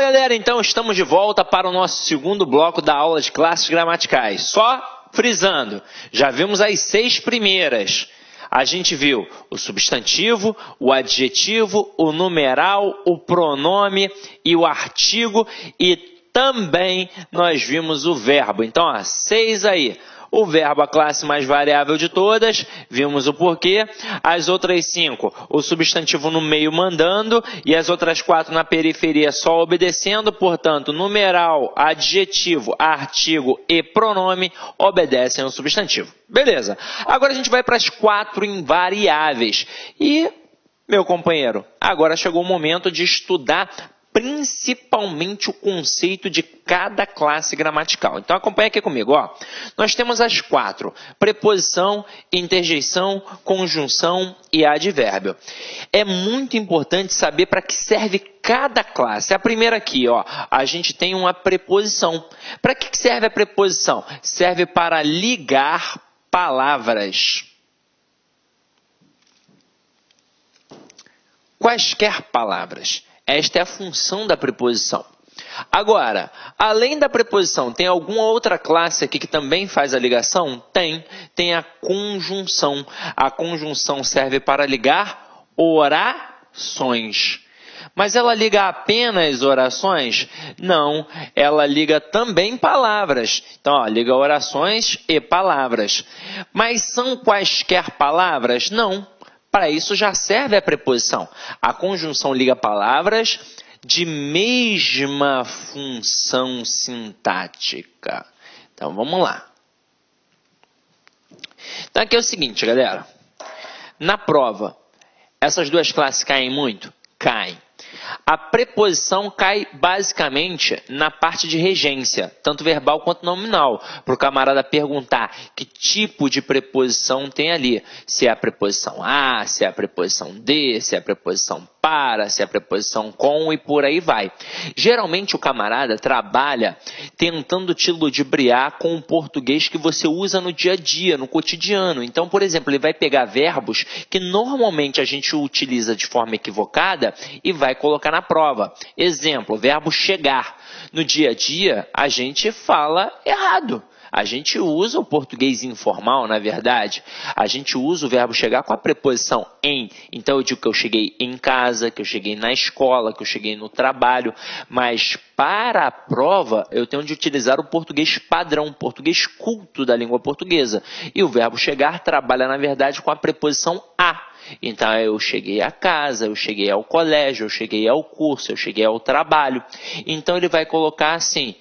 Galera, então estamos de volta para o nosso segundo bloco da aula de classes gramaticais. Só frisando, já vimos as 6 primeiras. A gente viu o substantivo, o adjetivo, o numeral, o pronome e o artigo e também nós vimos o verbo. Então, 6 aí. O verbo, a classe mais variável de todas, vimos o porquê. As outras 5, o substantivo no meio mandando e as outras 4 na periferia só obedecendo. Portanto, numeral, adjetivo, artigo e pronome obedecem ao substantivo. Beleza. Agora a gente vai para as 4 invariáveis. E, meu companheiro, agora chegou o momento de estudar principalmente o conceito de cada classe gramatical. Então, acompanha aqui comigo. Nós temos as 4. Preposição, interjeição, conjunção e advérbio. É muito importante saber para que serve cada classe. A primeira aqui, a gente tem uma preposição. Para que serve a preposição? Serve para ligar palavras. Quaisquer palavras. Esta é a função da preposição. Agora, além da preposição, tem alguma outra classe aqui que também faz a ligação? Tem a conjunção. A conjunção serve para ligar orações. Mas ela liga apenas orações? Não, ela liga também palavras. Então, liga orações e palavras. Mas são quaisquer palavras? Não. Para isso já serve a preposição. A conjunção liga palavras de mesma função sintática. Então, vamos lá. Então, aqui é o seguinte, galera. Na prova, essas duas classes caem muito? Caem. A preposição cai basicamente na parte de regência, tanto verbal quanto nominal, para o camarada perguntar que tipo de preposição tem ali. Se é a preposição a, se é a preposição de, se é a preposição para, se é a preposição com e por aí vai. Geralmente o camarada trabalha tentando te ludibriar com o português que você usa no dia a dia, no cotidiano. Então, por exemplo, ele vai pegar verbos que normalmente a gente utiliza de forma equivocada e vai colocar na prova. Exemplo, verbo chegar. No dia a dia, a gente fala errado. A gente usa o português informal, na verdade. A gente usa o verbo chegar com a preposição em. Então, eu digo que eu cheguei em casa, que eu cheguei na escola, que eu cheguei no trabalho. Mas, para a prova, eu tenho de utilizar o português padrão, o português culto da língua portuguesa. E o verbo chegar trabalha, na verdade, com a preposição a. Então, eu cheguei à casa, eu cheguei ao colégio, eu cheguei ao curso, eu cheguei ao trabalho. Então, ele vai colocar assim: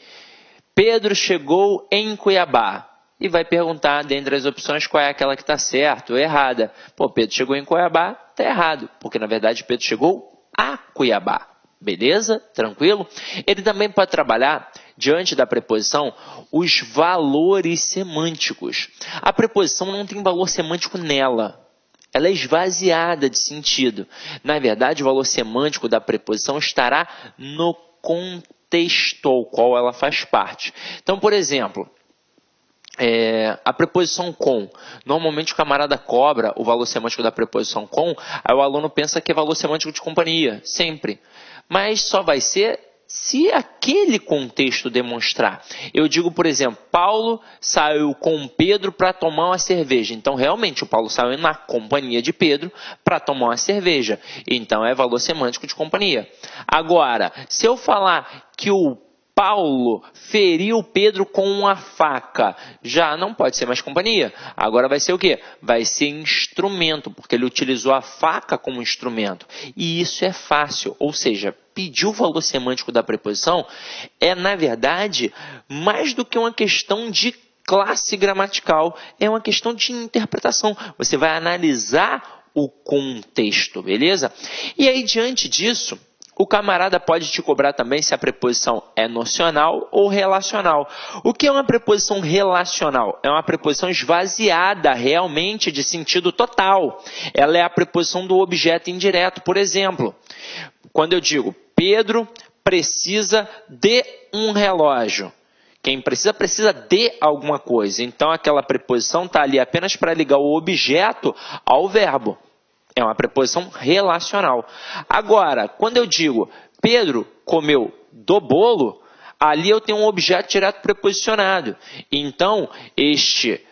Pedro chegou em Cuiabá. E vai perguntar, dentre as opções, qual é aquela que está certa ou errada. Pedro chegou em Cuiabá, está errado. Porque, na verdade, Pedro chegou a Cuiabá. Beleza? Tranquilo? Ele também pode trabalhar, diante da preposição, os valores semânticos. A preposição não tem valor semântico nela. Ela é esvaziada de sentido. Na verdade, o valor semântico da preposição estará no contexto ao qual ela faz parte. Então, por exemplo, a preposição com. Normalmente o camarada cobra o valor semântico da preposição com, aí o aluno pensa que é valor semântico de companhia, sempre. Mas só vai ser se aquele contexto demonstrar. Eu digo, por exemplo, Paulo saiu com Pedro para tomar uma cerveja. Então, realmente, o Paulo saiu na companhia de Pedro para tomar uma cerveja. Então, é valor semântico de companhia. Agora, se eu falar que o Paulo feriu Pedro com uma faca, já não pode ser mais companhia. Agora vai ser o quê? Vai ser instrumento, porque ele utilizou a faca como instrumento. E isso é fácil, ou seja, pedir o valor semântico da preposição é, na verdade, mais do que uma questão de classe gramatical, é uma questão de interpretação. Você vai analisar o contexto, beleza? E aí, diante disso, o camarada pode te cobrar também se a preposição é nocional ou relacional. O que é uma preposição relacional? É uma preposição esvaziada realmente de sentido total. Ela é a preposição do objeto indireto. Por exemplo, quando eu digo Pedro precisa de um relógio. Quem precisa, precisa de alguma coisa. Então, aquela preposição está ali apenas para ligar o objeto ao verbo. É uma preposição relacional. Agora, quando eu digo Pedro comeu do bolo, ali eu tenho um objeto direto preposicionado. Então, este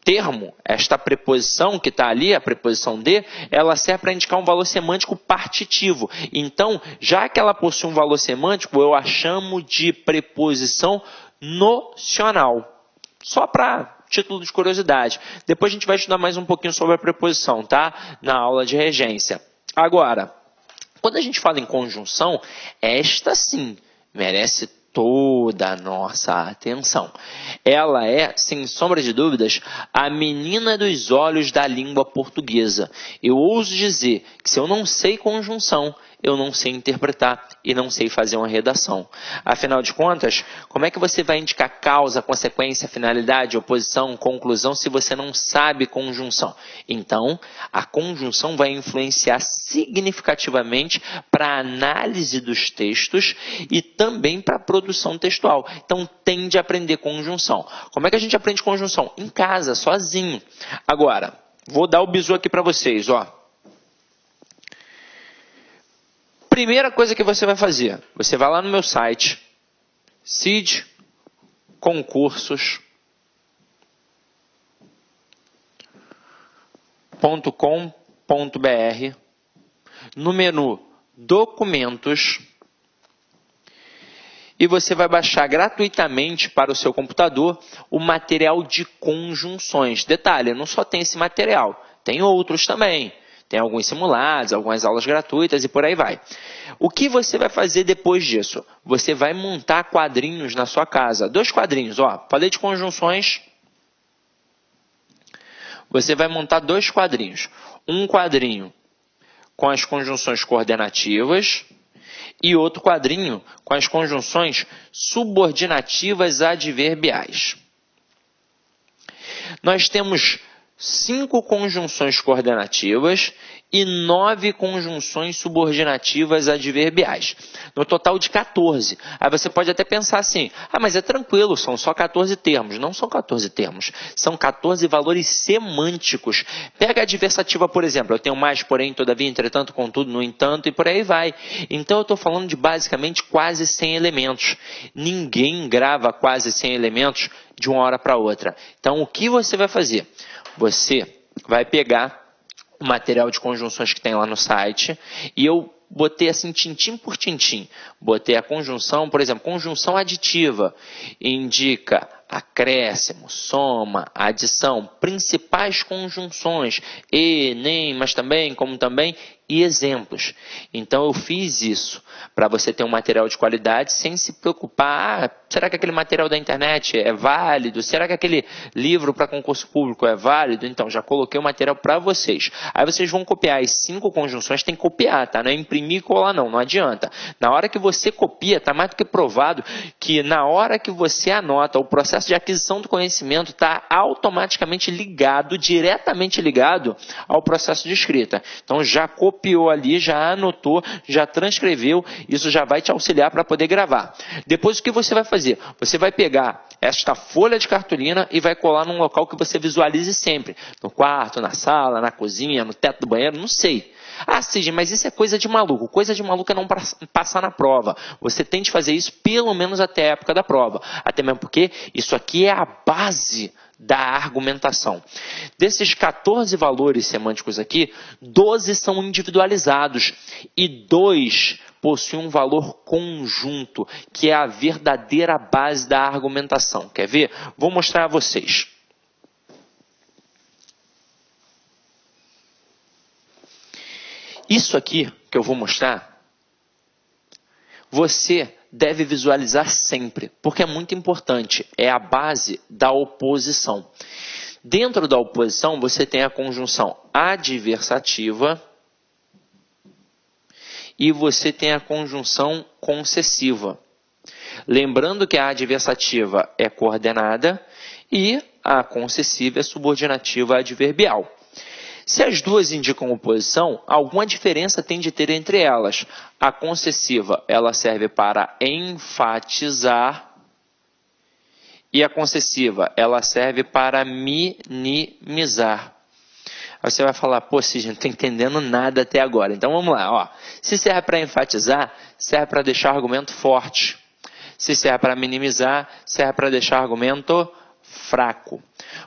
termo, esta preposição que está ali, a preposição de, ela serve para indicar um valor semântico partitivo. Então, já que ela possui um valor semântico, eu a chamo de preposição nocional. Só para título de curiosidade. Depois a gente vai estudar mais um pouquinho sobre a preposição, tá? Na aula de regência. Agora, quando a gente fala em conjunção, esta sim merece toda a nossa atenção. Ela é, sem sombra de dúvidas, a menina dos olhos da língua portuguesa. Eu ouso dizer que se eu não sei conjunção, eu não sei interpretar e não sei fazer uma redação. Afinal de contas, como é que você vai indicar causa, consequência, finalidade, oposição, conclusão, se você não sabe conjunção? Então, a conjunção vai influenciar significativamente para a análise dos textos e também para a produção textual. Então, tende a aprender conjunção. Como é que a gente aprende conjunção? Em casa, sozinho. Agora, vou dar o bizu aqui para vocês, ó. Primeira coisa que você vai fazer, você vai lá no meu site, cidconcursos.com.br, no menu Documentos, e você vai baixar gratuitamente para o seu computador o material de conjunções. Detalhe, não só tem esse material, tem outros também. Tem alguns simulados, algumas aulas gratuitas e por aí vai. O que você vai fazer depois disso? Você vai montar quadrinhos na sua casa. 2 quadrinhos, ó. Falei de conjunções. Você vai montar 2 quadrinhos. Um quadrinho com as conjunções coordenativas e outro quadrinho com as conjunções subordinativas adverbiais. Nós temos 5 conjunções coordenativas e 9 conjunções subordinativas adverbiais. No total de 14. Aí você pode até pensar assim, mas é tranquilo, são só 14 termos. Não são 14 termos, são 14 valores semânticos. Pega a adversativa, por exemplo, eu tenho mais, porém, todavia, entretanto, contudo, no entanto, e por aí vai. Então eu estou falando de basicamente quase 100 elementos. Ninguém grava quase 100 elementos de uma hora para outra. Então o que você vai fazer? Você vai pegar o material de conjunções que tem lá no site e eu botei assim tintim por tintim. Botei a conjunção, por exemplo, conjunção aditiva, indica acréscimo, soma, adição, principais conjunções, e, nem, mas também, como também, e exemplos. Então eu fiz isso para você ter um material de qualidade sem se preocupar, será que aquele material da internet é válido? Será que aquele livro para concurso público é válido? Então já coloquei o material para vocês. Aí vocês vão copiar as 5 conjunções, tem que copiar, tá? Não é imprimir e colar não adianta. Na hora que você copia, tá mais do que provado que na hora que você anota, o processo de aquisição do conhecimento está automaticamente ligado, diretamente ligado ao processo de escrita. Então já copiou ali, já anotou, já transcreveu, isso já vai te auxiliar para poder gravar. Depois o que você vai fazer? Você vai pegar esta folha de cartolina e vai colar num local que você visualize sempre. No quarto, na sala, na cozinha, no teto do banheiro, não sei. Cid, mas isso é coisa de maluco. Coisa de maluco é não passar na prova. Você tem de fazer isso pelo menos até a época da prova. Até mesmo porque isso aqui é a base da argumentação. Desses 14 valores semânticos aqui, 12 são individualizados e 2 possuem um valor conjunto, que é a verdadeira base da argumentação. Quer ver? Vou mostrar a vocês. Isso aqui que eu vou mostrar, você deve visualizar sempre, porque é muito importante, é a base da oposição. Dentro da oposição, você tem a conjunção adversativa e você tem a conjunção concessiva. Lembrando que a adversativa é coordenada e a concessiva é subordinativa adverbial. Se as duas indicam oposição, alguma diferença tem de ter entre elas. A concessiva, ela serve para enfatizar e a concessiva, ela serve para minimizar. Aí você vai falar, pô, Cisne, não estou entendendo nada até agora. Então vamos lá, ó. Se serve para enfatizar, serve para deixar o argumento forte. Se serve para minimizar, serve para deixar o argumento fraco.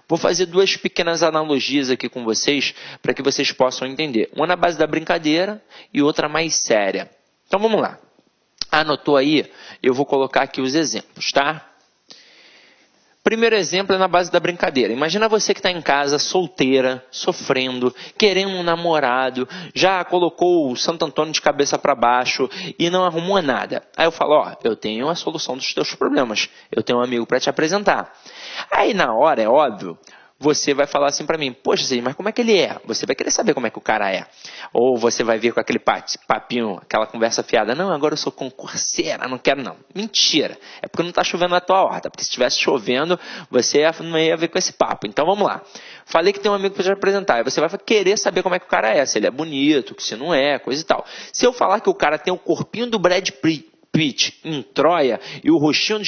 Vou fazer duas pequenas analogias aqui com vocês, para que vocês possam entender. Uma na base da brincadeira e outra mais séria. Então vamos lá. Anotou aí? Eu vou colocar aqui os exemplos, tá? Primeiro exemplo é na base da brincadeira. Imagina você que está em casa, solteira, sofrendo, querendo um namorado, já colocou o Santo Antônio de cabeça para baixo e não arrumou nada. Aí eu falo, ó, eu tenho a solução dos teus problemas. Eu tenho um amigo para te apresentar. Aí na hora, é óbvio, você vai falar assim para mim, poxa, Cisne, mas como é que ele é? Você vai querer saber como é que o cara é. Ou você vai vir com aquele papinho, aquela conversa fiada, não, agora eu sou concurseira, não quero não. Mentira, é porque não está chovendo na tua horta, porque se estivesse chovendo, você não ia ver com esse papo. Então vamos lá. Falei que tem um amigo para te apresentar, e você vai querer saber como é que o cara é, se ele é bonito, se não é, coisa e tal. Se eu falar que o cara tem o corpinho do Brad Pitt em Troia e o rostinho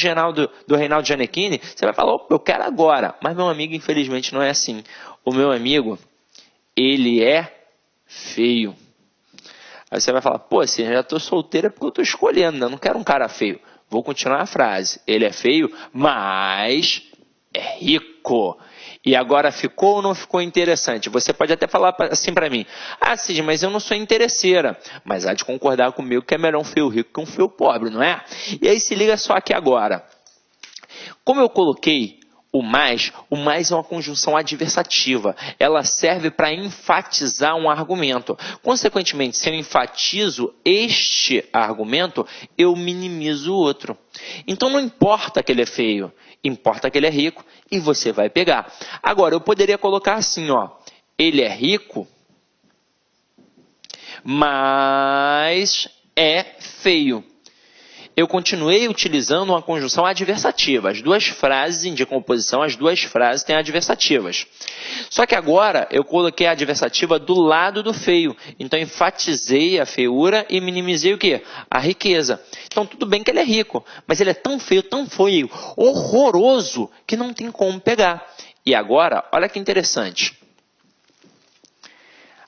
do Reinaldo Gianecchini, você vai falar, opa, eu quero agora. Mas meu amigo, infelizmente, não é assim. O meu amigo, ele é feio. Aí você vai falar, pô, assim, eu já estou solteira porque eu estou escolhendo, eu não quero um cara feio. Vou continuar a frase. Ele é feio, mas é rico. E agora ficou ou não ficou interessante? Você pode até falar assim para mim, ah, Cisne, mas eu não sou interesseira. Mas há de concordar comigo que é melhor um feio rico que um feio pobre, não é? E aí se liga só aqui agora. Como eu coloquei o mais é uma conjunção adversativa. Ela serve para enfatizar um argumento. Consequentemente, se eu enfatizo este argumento, eu minimizo o outro. Então não importa que ele é feio, importa que ele é rico e você vai pegar. Agora, eu poderia colocar assim, ó, ele é rico, mas é feio. Eu continuei utilizando uma conjunção adversativa. As duas frases indicam oposição, as duas frases têm adversativas. Só que agora eu coloquei a adversativa do lado do feio. Então enfatizei a feiura e minimizei o quê? A riqueza. Então tudo bem que ele é rico, mas ele é tão feio, horroroso, que não tem como pegar. E agora, olha que interessante.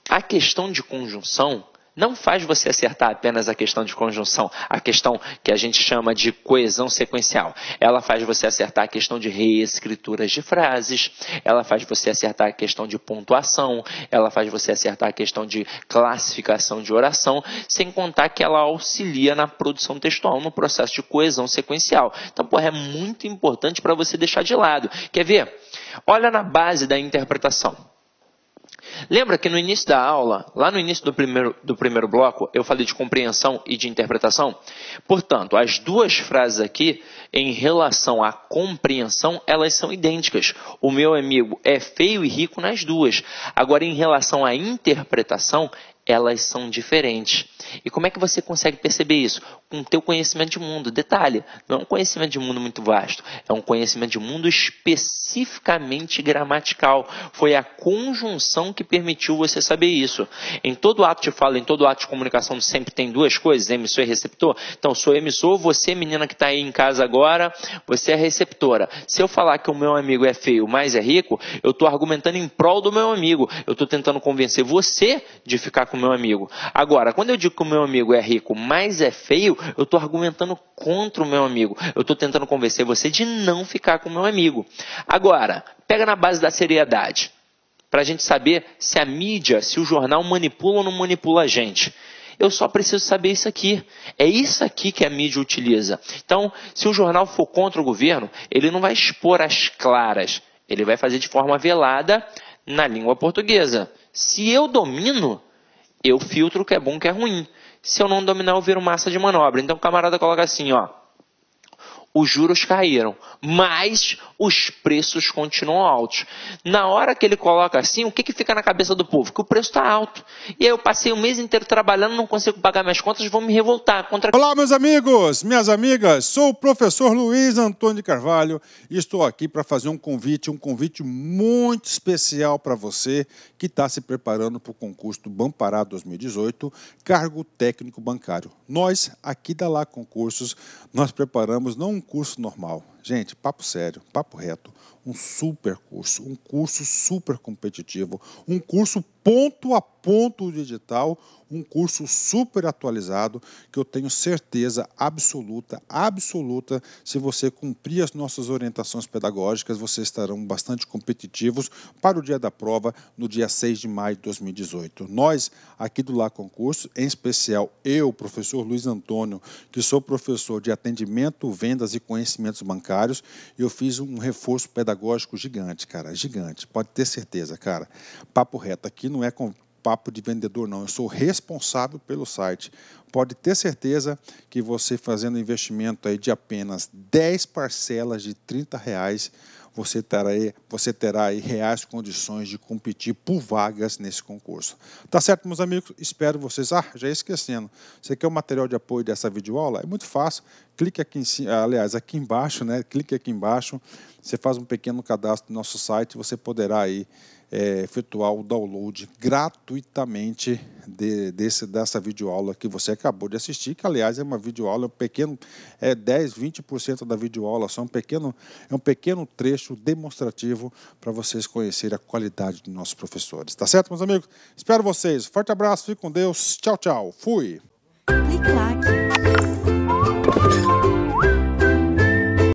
A questão de conjunção não faz você acertar apenas a questão de conjunção, a questão que a gente chama de coesão sequencial. Ela faz você acertar a questão de reescrituras de frases, ela faz você acertar a questão de pontuação, ela faz você acertar a questão de classificação de oração, sem contar que ela auxilia na produção textual, no processo de coesão sequencial. Então, é muito importante para você deixar de lado. Quer ver? Olha na base da interpretação. Lembra que no início da aula, lá no início do primeiro bloco, eu falei de compreensão e de interpretação? Portanto, as duas frases aqui, em relação à compreensão, elas são idênticas. O meu amigo é feio e rico nas duas. Agora, em relação à interpretação, elas são diferentes. E como é que você consegue perceber isso? Com o teu conhecimento de mundo. Detalhe, não é um conhecimento de mundo muito vasto, é um conhecimento de mundo especificamente gramatical. Foi a conjunção que permitiu você saber isso. Em todo ato de fala, em todo ato de comunicação, sempre tem duas coisas, emissor e receptor. Então, sou emissor, você, menina que está aí em casa agora, você é receptora. Se eu falar que o meu amigo é feio, mas é rico, eu estou argumentando em prol do meu amigo. Eu estou tentando convencer você de ficar com o meu amigo. Agora, quando eu digo que o meu amigo é rico, mas é feio, eu estou argumentando contra o meu amigo. Eu estou tentando convencer você de não ficar com o meu amigo. Agora, pega na base da seriedade, para a gente saber se a mídia, se o jornal manipula ou não manipula a gente. Eu só preciso saber isso aqui. É isso aqui que a mídia utiliza. Então, se o jornal for contra o governo, ele não vai expor as claras. Ele vai fazer de forma velada na língua portuguesa. Se eu domino, eu filtro o que é bom e o que é ruim. Se eu não dominar, eu viro massa de manobra. Então o camarada coloca assim, ó. Os juros caíram, mas os preços continuam altos. Na hora que ele coloca assim, o que fica na cabeça do povo? Que o preço está alto. E aí eu passei o mês inteiro trabalhando, não consigo pagar minhas contas, vou me revoltar contra... Olá, meus amigos, minhas amigas. Sou o professor Luiz Antônio de Carvalho e estou aqui para fazer um convite muito especial para você que está se preparando para o concurso do Banpará 2018, cargo técnico bancário. Nós, aqui da Lá Concursos, nós preparamos não um curso normal, Gente, papo sério, papo reto, um super curso, um curso super competitivo, um curso ponto a ponto digital, um curso super atualizado, que eu tenho certeza absoluta, se você cumprir as nossas orientações pedagógicas, vocês estarão bastante competitivos para o dia da prova, no dia 6 de maio de 2018. Nós, aqui do Lá Concurso, em especial eu, professor Luiz Antônio, que sou professor de atendimento, vendas e conhecimentos bancários, eu fiz um reforço pedagógico gigante, cara, gigante, pode ter certeza, cara. Papo reto, aqui não é com papo de vendedor, não. Eu sou responsável pelo site. Pode ter certeza que você fazendo investimento aí de apenas 10 parcelas de R$30, você terá aí reais condições de competir por vagas nesse concurso. Tá certo, meus amigos? Espero vocês. Já ia esquecendo. Você quer o material de apoio dessa videoaula? É muito fácil. Clique aqui em cima, aliás, aqui embaixo, né? Clique aqui embaixo. Você faz um pequeno cadastro no nosso site. Você poderá aí efetuar o download gratuitamente dessa videoaula que você acabou de assistir, que aliás é uma videoaula, 10, 20% da videoaula, só é um pequeno trecho demonstrativo para vocês conhecerem a qualidade dos nossos professores. Tá certo, meus amigos? Espero vocês. Forte abraço, fique com Deus. Tchau, tchau. Fui!